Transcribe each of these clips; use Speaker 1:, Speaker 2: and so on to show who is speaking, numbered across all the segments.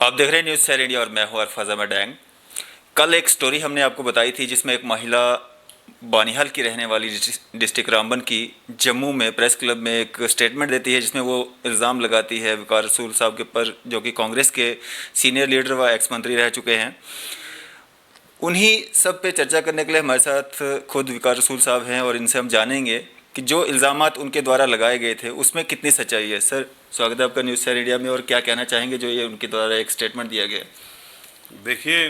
Speaker 1: आप देख रहे हैं न्यूज़ सैर इंडिया और मैं हूं अरफाज अहमद डैंग। कल एक स्टोरी हमने आपको बताई थी जिसमें एक महिला बानिहाल की रहने वाली डिस्ट्रिक्ट रामबन की जम्मू में प्रेस क्लब में एक स्टेटमेंट देती है जिसमें वो इल्ज़ाम लगाती है वकार रसूल साहब के ऊपर, जो कि कांग्रेस के सीनियर लीडर व एक्स मंत्री रह चुके हैं। उन्हीं सब पे चर्चा करने के लिए हमारे साथ खुद वकार रसूल साहब हैं और इनसे हम जानेंगे कि जो इल्ज़ामात उनके द्वारा लगाए गए थे उसमें कितनी सच्चाई है। सर, स्वागत है आपका न्यूज़ सैर इंडिया में। और क्या कहना चाहेंगे जो ये उनके द्वारा एक स्टेटमेंट दिया गया?
Speaker 2: देखिए,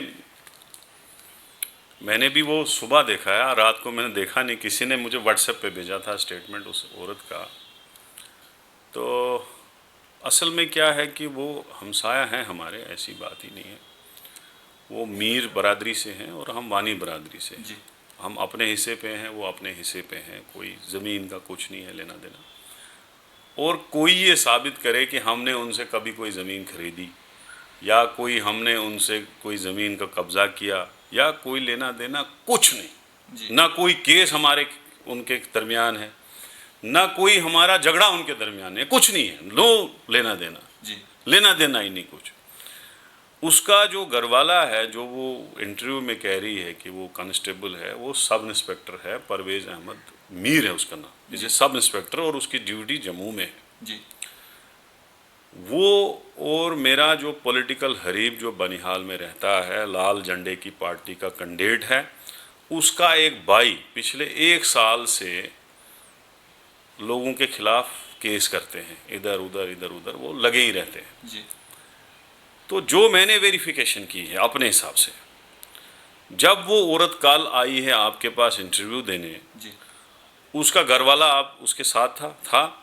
Speaker 2: मैंने भी वो सुबह देखा है, रात को मैंने देखा नहीं। किसी ने मुझे व्हाट्सएप पे भेजा था स्टेटमेंट उस औरत का। तो असल में क्या है कि वो हमसाया हैं हमारे, ऐसी बात ही नहीं है। वो मीर बरादरी से हैं और हम वानी बरादरी से हैं। हम अपने हिस्से पे हैं, वो अपने हिस्से पे हैं। कोई ज़मीन का कुछ नहीं है लेना देना। और कोई ये साबित करे कि हमने उनसे कभी कोई ज़मीन खरीदी या कोई हमने उनसे कोई ज़मीन का कब्ज़ा किया या कोई लेना देना, कुछ नहीं। ना कोई केस हमारे उनके दरमियान है, ना कोई हमारा झगड़ा उनके दरमियान है, कुछ नहीं है। नो लेना देना, लेना देना ही नहीं कुछ। उसका जो घरवाला है, जो वो इंटरव्यू में कह रही है कि वो कांस्टेबल है, वो सब इंस्पेक्टर है, परवेज़ अहमद मीर है उसका नाम, जैसे सब इंस्पेक्टर, और उसकी ड्यूटी जम्मू में है। वो और मेरा जो पॉलिटिकल हरीफ जो बनिहाल में रहता है, लाल झंडे की पार्टी का कैंडिडेट है, उसका एक भाई पिछले 1 साल से लोगों के खिलाफ केस करते हैं, इधर उधर वो लगे ही रहते हैं। तो जो मैंने वेरिफिकेशन की है अपने हिसाब से, जब वो औरत कल आई है आपके पास इंटरव्यू देने, उसका घरवाला आप उसके साथ था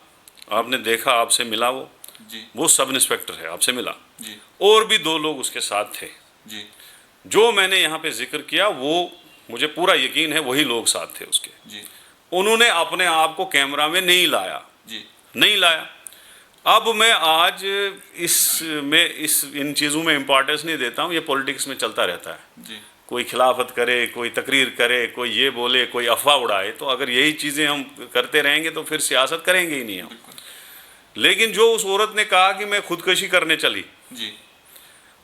Speaker 2: आपने देखा, आपसे मिला वो सब इंस्पेक्टर है, आपसे मिला। और भी 2 लोग उसके साथ थे। जो मैंने यहाँ पे जिक्र किया वो मुझे पूरा यकीन है वही लोग साथ थे उसके। उन्होंने अपने आप को कैमरा में नहीं लाया, नहीं लाया। अब मैं आज इन चीज़ों में इम्पोर्टेंस नहीं देता हूँ, ये पॉलिटिक्स में चलता रहता है। कोई खिलाफत करे, कोई तकरीर करे, कोई ये बोले, कोई अफवाह उड़ाए। तो अगर यही चीज़ें हम करते रहेंगे तो फिर सियासत करेंगे ही नहीं हम। लेकिन जो उस औरत ने कहा कि मैं खुदकशी करने चली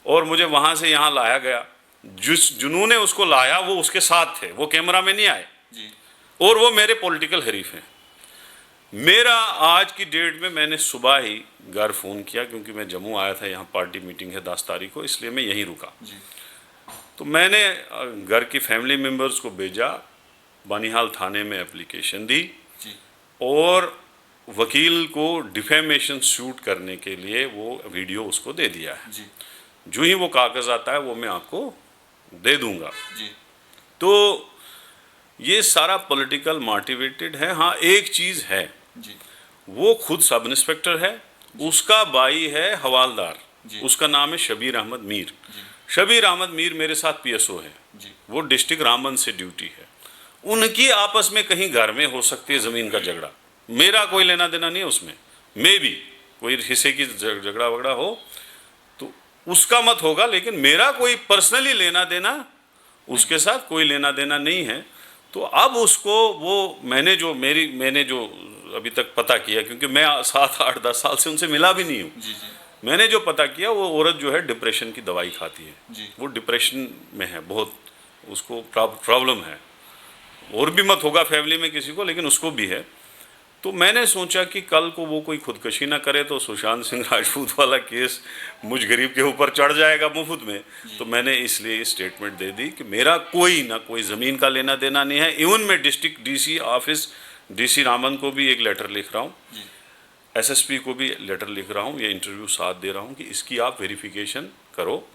Speaker 2: और मुझे वहाँ से यहाँ लाया गया, जिन्होंने उसको लाया वो उसके साथ थे, वो कैमरा में नहीं आए, और वो मेरे पॉलिटिकल हरीफ हैं। मेरा आज की डेट में मैंने सुबह ही घर फ़ोन किया, क्योंकि मैं जम्मू आया था, यहाँ पार्टी मीटिंग है 10 तारीख को, इसलिए मैं यहीं रुका। तो मैंने घर की फैमिली मेम्बर्स को भेजा, बानिहाल थाने में एप्लीकेशन दी और वकील को डिफेमेशन शूट करने के लिए वो वीडियो उसको दे दिया है। जो ही वो कागज़ आता है वो मैं आपको दे दूंगा। तो ये सारा पॉलिटिकल मोटिवेटेड है। हाँ, एक चीज़ है, वो खुद सब इंस्पेक्टर है, उसका भाई है हवालदार, उसका नाम है शबीर अहमद मीर। शबीर अहमद मीर मेरे साथ पीएसओ है, वो डिस्ट्रिक्ट रामबन से ड्यूटी है। उनकी आपस में कहीं घर में हो सकती है ज़मीन का झगड़ा, मेरा कोई लेना देना नहीं है उसमें। मे भी कोई हिस्से की झगड़ा वगड़ा हो तो उसका मत होगा, लेकिन मेरा कोई पर्सनली लेना देना उसके साथ कोई लेना देना नहीं है। तो अब उसको वो मैंने जो अभी तक पता किया, क्योंकि मैं 7, 8, 10 साल से उनसे मिला भी नहीं हूँ, मैंने जो पता किया वो औरत जो है डिप्रेशन की दवाई खाती है। वो डिप्रेशन में है, बहुत उसको प्रॉब्लम है। और भी मत होगा फैमिली में किसी को, लेकिन उसको भी है। तो मैंने सोचा कि कल को वो कोई खुदकशी ना करे तो सुशांत सिंह राजपूत वाला केस मुझ गरीब के ऊपर चढ़ जाएगा मुफ्त में। तो मैंने इसलिए स्टेटमेंट दे दी कि मेरा कोई ज़मीन का लेना देना नहीं है। इवन मैं district DC office, DC Raman को भी एक लेटर लिख रहा हूँ, एसएसपी को भी लेटर लिख रहा हूँ, ये इंटरव्यू साथ दे रहा हूँ कि इसकी आप वेरिफिकेशन करो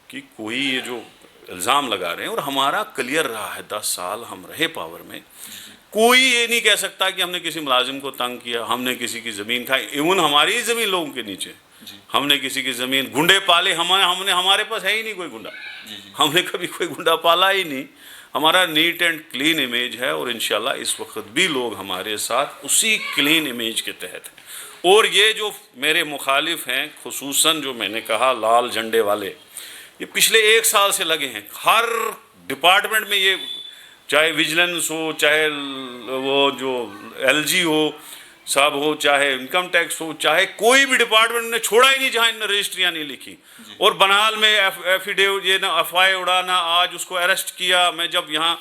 Speaker 2: कि कोई ये जो इल्ज़ाम लगा रहे हैं। और हमारा क्लियर रहा है, 10 साल हम रहे पावर में, कोई ये नहीं कह सकता कि हमने किसी मुलाजिम को तंग किया, हमने किसी की ज़मीन खाई। इवन हमारी ही ज़मीन लोगों के नीचे, हमने किसी की ज़मीन, गुंडे पाले, हमारे पास है ही नहीं कोई गुंडा, हमने कभी कोई गुंडा पाला ही नहीं। हमारा नीट एंड क्लीन इमेज है और इंशाल्लाह इस वक्त भी लोग हमारे साथ उसी क्लीन इमेज के तहत हैं। और ये जो मेरे मुखालिफ हैं, खुसूसन जो मैंने कहा लाल झंडे वाले, ये पिछले 1 साल से लगे हैं हर डिपार्टमेंट में, ये चाहे विजिलेंस हो, चाहे वो जो एलजी हो, सब हो, चाहे इनकम टैक्स हो, चाहे कोई भी डिपार्टमेंट ने छोड़ा ही नहीं जहां इन रजिस्ट्रियां नहीं लिखी। और बनाल में एफिडेविट ये ना अफवाह उड़ाना, आज उसको अरेस्ट किया। मैं जब यहाँ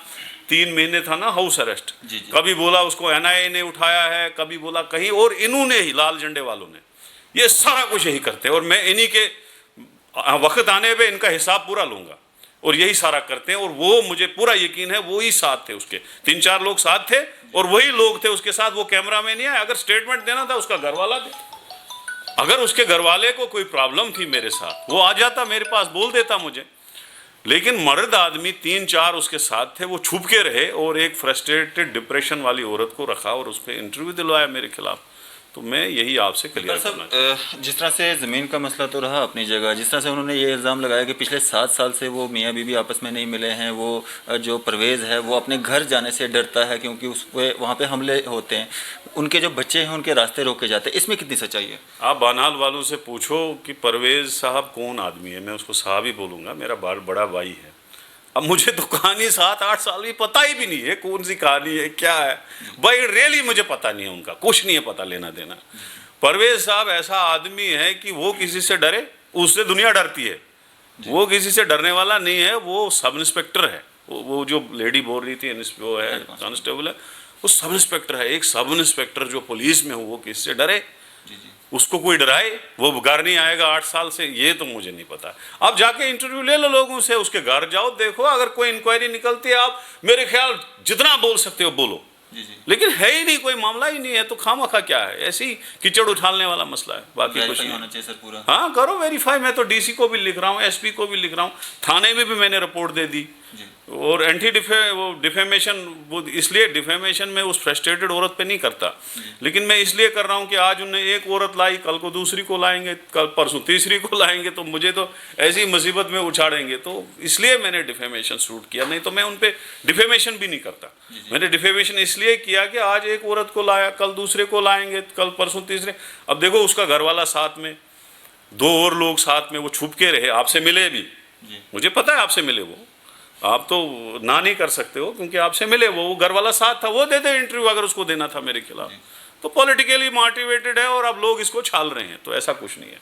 Speaker 2: 3 महीने था ना हाउस अरेस्ट, कभी बोला उसको एनआईए ने उठाया है, कभी बोला कहीं, और इन्होंने ही लाल झंडे वालों ने ये सारा कुछ यही करते हैं। और मैं इन्हीं के वक्त आने पे इनका हिसाब पूरा लूंगा, और यही सारा करते हैं। और वो मुझे पूरा यकीन है वो ही साथ थे, उसके 3-4 लोग साथ थे और वही लोग थे उसके साथ। वो कैमरा में नहीं आया। अगर स्टेटमेंट देना था उसका घरवाला दे, अगर उसके घरवाले को कोई प्रॉब्लम थी मेरे साथ वो आ जाता मेरे पास, बोल देता मुझे। लेकिन मर्द आदमी 3-4 उसके साथ थे, वो छुप के रहे और एक फ्रस्ट्रेटेड डिप्रेशन वाली औरत को रखा और उस पर इंटरव्यू दिलवाया मेरे खिलाफ। तो मैं यही आपसे क्लियर करना चाहता
Speaker 1: जिस तरह से ज़मीन का मसला तो रहा अपनी जगह, जिस तरह से उन्होंने ये इल्ज़ाम लगाया कि पिछले 7 साल से वो मियाँ बीवी आपस में नहीं मिले हैं, वो जो परवेज़ है वो अपने घर जाने से डरता है क्योंकि उस पर वहाँ पे हमले होते हैं, उनके जो बच्चे हैं उनके रास्ते रोके जाते हैं, इसमें कितनी सच्चाई है?
Speaker 2: आप बानाल वालों से पूछो कि परवेज़ साहब कौन आदमी है, मैं उसको साहब ही बोलूँगा, मेरा बड़ा भाई है। अब मुझे तो कहानी 7-8 साल की पता ही भी नहीं है कौन सी कहानी है, क्या है भाई, रियली मुझे पता नहीं है, उनका कुछ नहीं है पता लेना देना। परवेज साहब ऐसा आदमी है कि वो किसी से डरे, उससे दुनिया डरती है। वो किसी से डरने वाला नहीं है। वो सब इंस्पेक्टर है, वो जो लेडी बोल रही थी वो है कांस्टेबल है, वो सब इंस्पेक्टर है। एक सब इंस्पेक्टर जो पुलिस में हो वो किसी से डरे? उसको कोई डराए? वो घर नहीं आएगा 8 साल से, ये तो मुझे नहीं पता। आप जाके इंटरव्यू ले लो लोगों से, उसके घर जाओ, देखो, अगर कोई इंक्वायरी निकलती है आप मेरे ख्याल जितना बोल सकते हो बोलो। लेकिन है ही नहीं, कोई मामला ही नहीं है, तो खामखा क्या है, ऐसी कीचड़ उछालने वाला मसला है, बाकी कुछ नहीं
Speaker 1: होना चाहिए सर पूरा।
Speaker 2: हाँ करो वेरीफाई। मैं तो डीसी को भी लिख रहा हूँ, एसपी को भी लिख रहा हूँ, थाने में भी मैंने रिपोर्ट दे दी। और डिफेमेशन, वो इसलिए डिफेमेशन में उस फ्रस्ट्रेटेड औरत पे नहीं करता, लेकिन मैं इसलिए कर रहा हूँ कि आज उन्हें एक औरत लाई, कल को दूसरी को लाएंगे, कल परसों तीसरी को लाएंगे, तो मुझे तो ऐसी मुसीबत में उछाड़ेंगे। तो इसलिए मैंने डिफेमेशन शूट किया, नहीं तो मैं उन पर डिफेमेशन भी नहीं करता। मैंने डिफेमेशन इसलिए किया कि आज एक औरत को लाया, कल दूसरे को लाएंगे, कल परसों तीसरे। अब देखो उसका घरवाला साथ में, 2 और लोग साथ में, वो छुप के रहे, आपसे मिले भी, मुझे पता है आपसे मिले, वो आप तो ना नहीं कर सकते हो क्योंकि आपसे मिले, वो घर वाला साथ था, वो दे दे इंटरव्यू अगर उसको देना था मेरे खिलाफ। तो पॉलिटिकली मोटिवेटेड है और अब लोग इसको छाल रहे हैं, तो ऐसा कुछ नहीं है।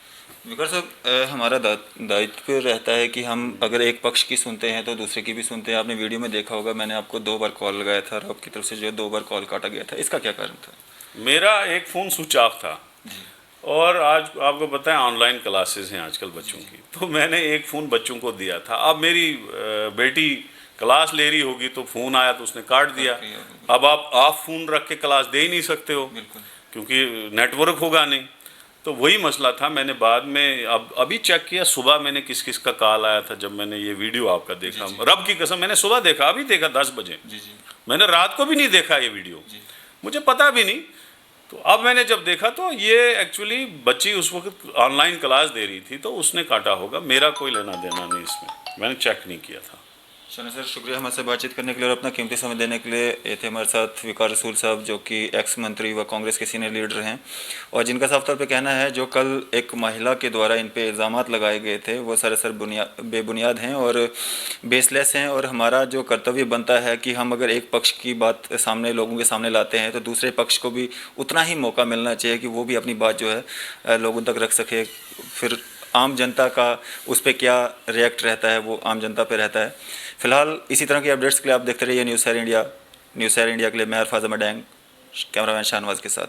Speaker 1: विकर साहब, हमारा दायित्व रहता है कि हम अगर एक पक्ष की सुनते हैं तो दूसरे की भी सुनते हैं। आपने वीडियो में देखा होगा, मैंने आपको 2 बार कॉल लगाया था और आपकी तरफ से जो 2 बार कॉल काटा गया था, इसका क्या कारण था?
Speaker 2: मेरा एक फ़ोन स्विच ऑफ था और आज आपको पता है ऑनलाइन क्लासेस हैं आजकल बच्चों की, तो मैंने एक फ़ोन बच्चों को दिया था। अब मेरी बेटी क्लास ले रही होगी तो फ़ोन आया तो उसने काट दिया। अब आप ऑफ फ़ोन रख के क्लास दे ही नहीं सकते हो क्योंकि नेटवर्क होगा नहीं। तो वही मसला था। मैंने बाद में अभी चेक किया, सुबह मैंने किस किस का कॉल आया था जब मैंने ये वीडियो आपका देखा। रब की कसम मैंने सुबह देखा, अभी देखा 10 बजे। मैंने रात को भी नहीं देखा ये वीडियो, मुझे पता भी नहीं। तो अब मैंने जब देखा तो ये एक्चुअली बच्ची उस वक्त ऑनलाइन क्लास दे रही थी, तो उसने काटा होगा, मेरा कोई लेना देना नहीं इसमें, मैंने चेक नहीं किया था।
Speaker 1: चलो सर, शुक्रिया हमारे बातचीत करने के लिए और अपना कीमती समय देने के लिए। ये थे हमारे साथ विकार रसूल साहब, जो कि एक्स मंत्री व कांग्रेस के सीनियर लीडर हैं और जिनका साफ तौर पे कहना है जो कल एक महिला के द्वारा इन पे इल्ज़ामात लगाए गए थे वो सरासर बेबुनियाद हैं और बेसलेस हैं। और हमारा जो कर्तव्य बनता है कि हम अगर एक पक्ष की बात सामने लोगों के सामने लाते हैं तो दूसरे पक्ष को भी उतना ही मौका मिलना चाहिए कि वो भी अपनी बात जो है लोगों तक रख सके। फिर आम जनता का उस पर क्या रिएक्ट रहता है वो आम जनता पे रहता है। फिलहाल इसी तरह की अपडेट्स के लिए आप देखते रहिए न्यूज़ शहर इंडिया। न्यूज़ शहर इंडिया के लिए मैं हरफाज़ अहमद डैंग, कैमरामैन शाहनवाज के साथ।